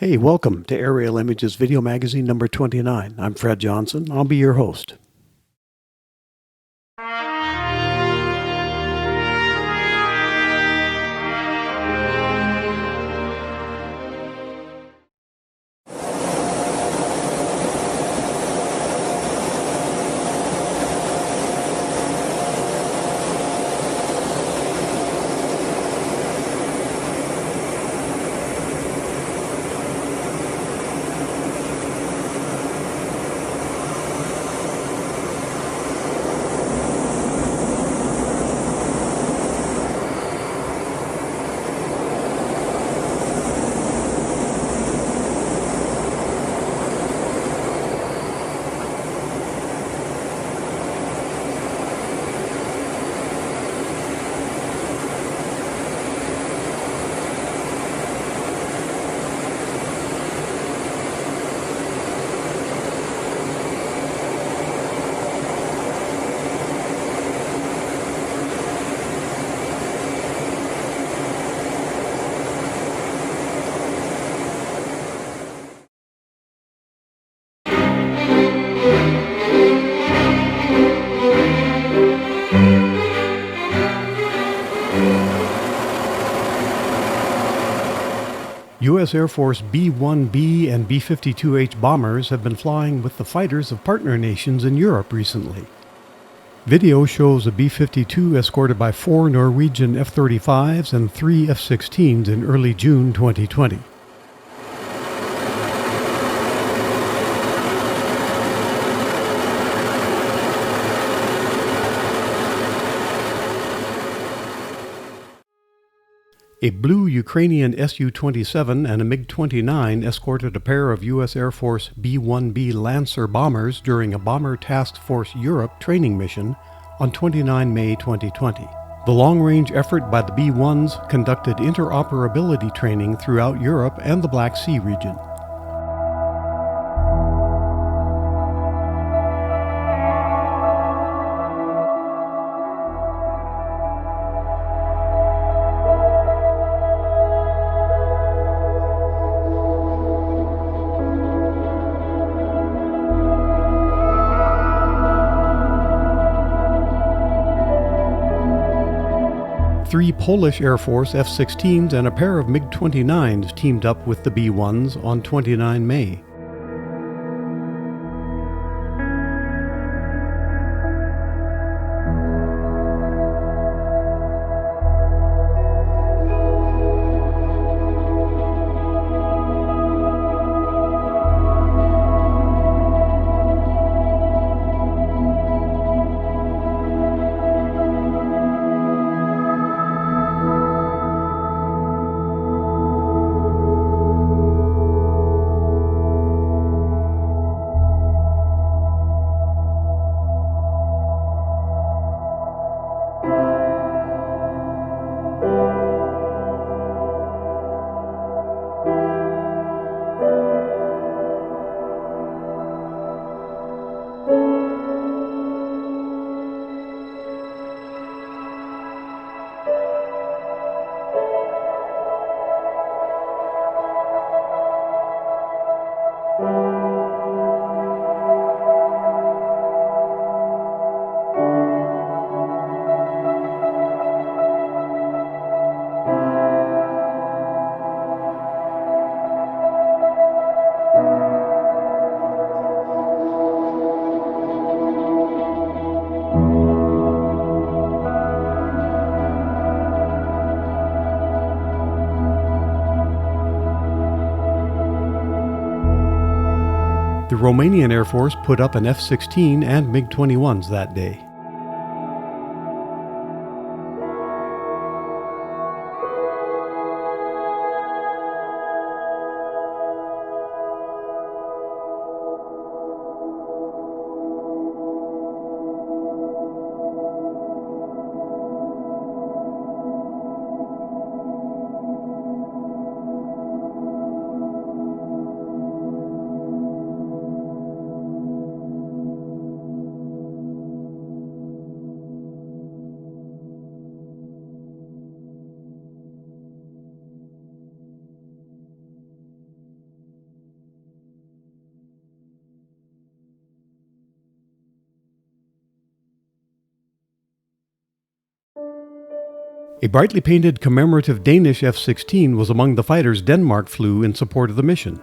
Hey, welcome to Airailimages Video Magazine number 29. I'm Fred Johnson. I'll be your host. U.S. Air Force B-1B and B-52H bombers have been flying with the fighters of partner nations in Europe recently. Video shows a B-52 escorted by 4 Norwegian F-35s and 3 F-16s in early June 2020. A blue Ukrainian Su-27 and a MiG-29 escorted a pair of U.S. Air Force B-1B Lancer bombers during a Bomber Task Force Europe training mission on 29 May 2020. The long-range effort by the B-1s conducted interoperability training throughout Europe and the Black Sea region. Three Polish Air Force F-16s and a pair of MiG-29s teamed up with the B-1s on 29 May. The Romanian Air Force put up an F-16 and MiG-21s that day. A brightly painted commemorative Danish F-16 was among the fighters Denmark flew in support of the mission.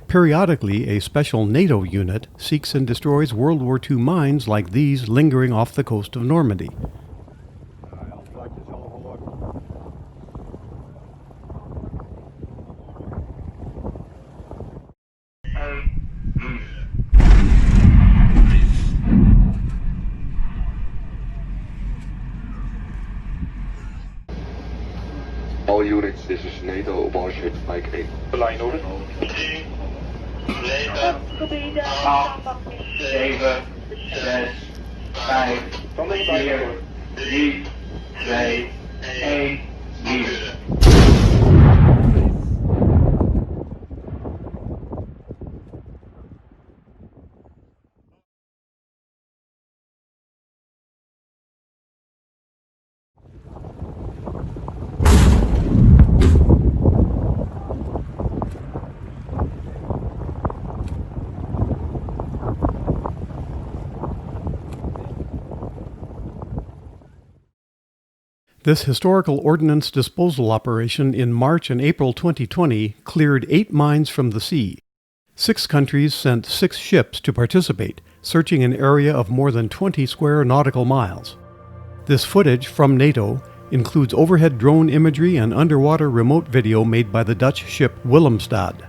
Periodically, a special NATO unit seeks and destroys World War II mines like these lingering off the coast of Normandy. All units, this is NATO warship Mike 8. Line over. 8, 7, 6, 5, 4, 3, 2, 1, 0. This historical ordnance disposal operation in March and April 2020 cleared 8 mines from the sea. 6 countries sent 6 ships to participate, searching an area of more than 20 square nautical miles. This footage from NATO includes overhead drone imagery and underwater remote video made by the Dutch ship Willemstad.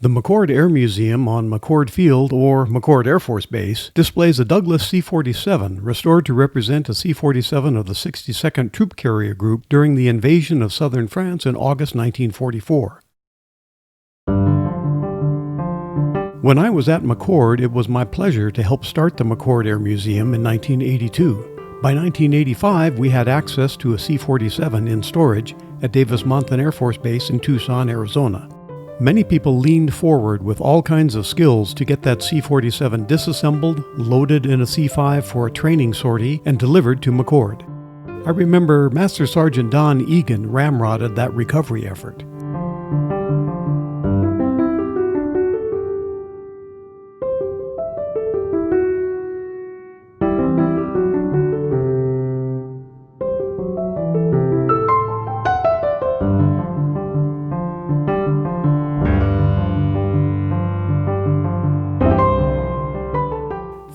The McChord Air Museum on McChord Field, or McChord Air Force Base, displays a Douglas C-47 restored to represent a C-47 of the 62nd Troop Carrier Group during the invasion of southern France in August 1944. When I was at McChord, it was my pleasure to help start the McChord Air Museum in 1982. By 1985, we had access to a C-47 in storage at Davis-Monthan Air Force Base in Tucson, Arizona. Many people leaned forward with all kinds of skills to get that C-47 disassembled, loaded in a C-5 for a training sortie, and delivered to McChord. I remember Master Sergeant Don Egan ramrodded that recovery effort.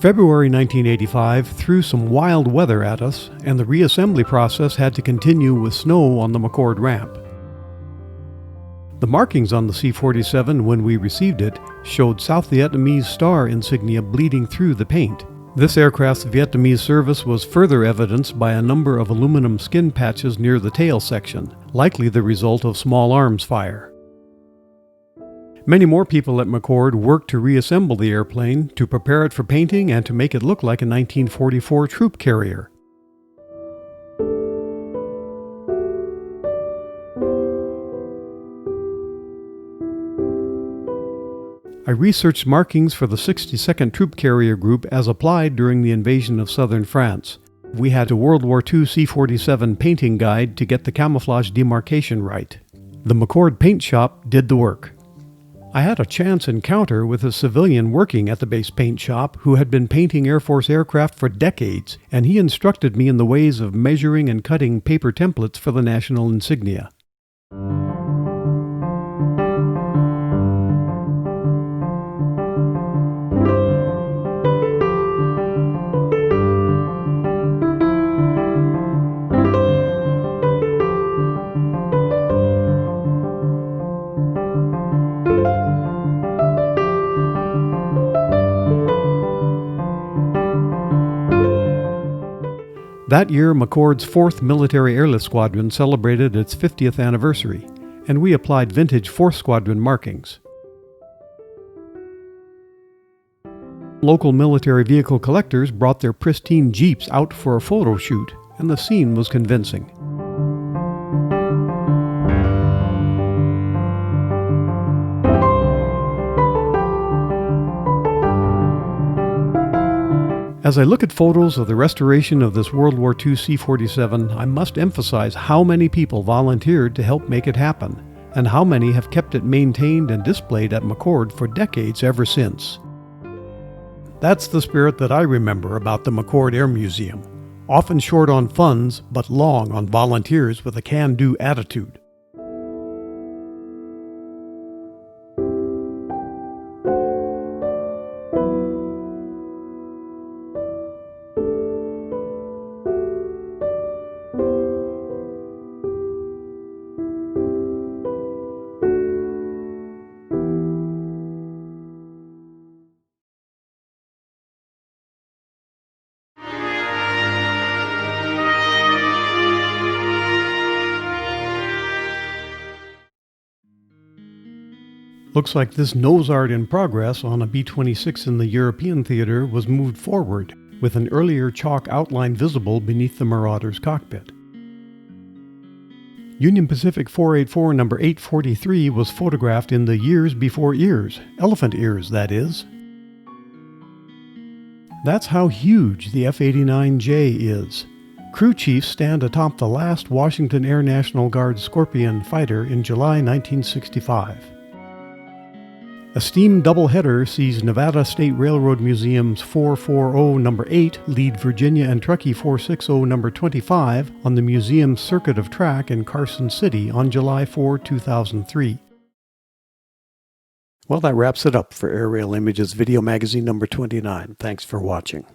February 1985 threw some wild weather at us, and the reassembly process had to continue with snow on the McChord ramp. The markings on the C-47 when we received it showed South Vietnamese star insignia bleeding through the paint. This aircraft's Vietnamese service was further evidenced by a number of aluminum skin patches near the tail section, likely the result of small arms fire. Many more people at McChord worked to reassemble the airplane, to prepare it for painting, and to make it look like a 1944 troop carrier. I researched markings for the 62nd Troop Carrier Group as applied during the invasion of southern France. We had a World War II C-47 painting guide to get the camouflage demarcation right. The McChord paint shop did the work. I had a chance encounter with a civilian working at the base paint shop who had been painting Air Force aircraft for decades, and he instructed me in the ways of measuring and cutting paper templates for the national insignia. That year, McChord's 4th Military Airlift Squadron celebrated its 50th anniversary, and we applied vintage 4th Squadron markings. Local military vehicle collectors brought their pristine Jeeps out for a photo shoot, and the scene was convincing. As I look at photos of the restoration of this World War II C-47, I must emphasize how many people volunteered to help make it happen, and how many have kept it maintained and displayed at McChord for decades ever since. That's the spirit that I remember about the McChord Air Museum, often short on funds, but long on volunteers with a can-do attitude. Looks like this nose art in progress on a B-26 in the European theater was moved forward, with an earlier chalk outline visible beneath the Marauder's cockpit. Union Pacific 484 number 843 was photographed in the years before ears, elephant ears, that is. That's how huge the F-89J is. Crew chiefs stand atop the last Washington Air National Guard Scorpion fighter in July 1965. A steam doubleheader sees Nevada State Railroad Museum's 440 number 8 lead Virginia and Truckee 460 number 25 on the museum's circuit of track in Carson City on July 4, 2003. Well, that wraps it up for Airailimages Video Magazine number 29. Thanks for watching.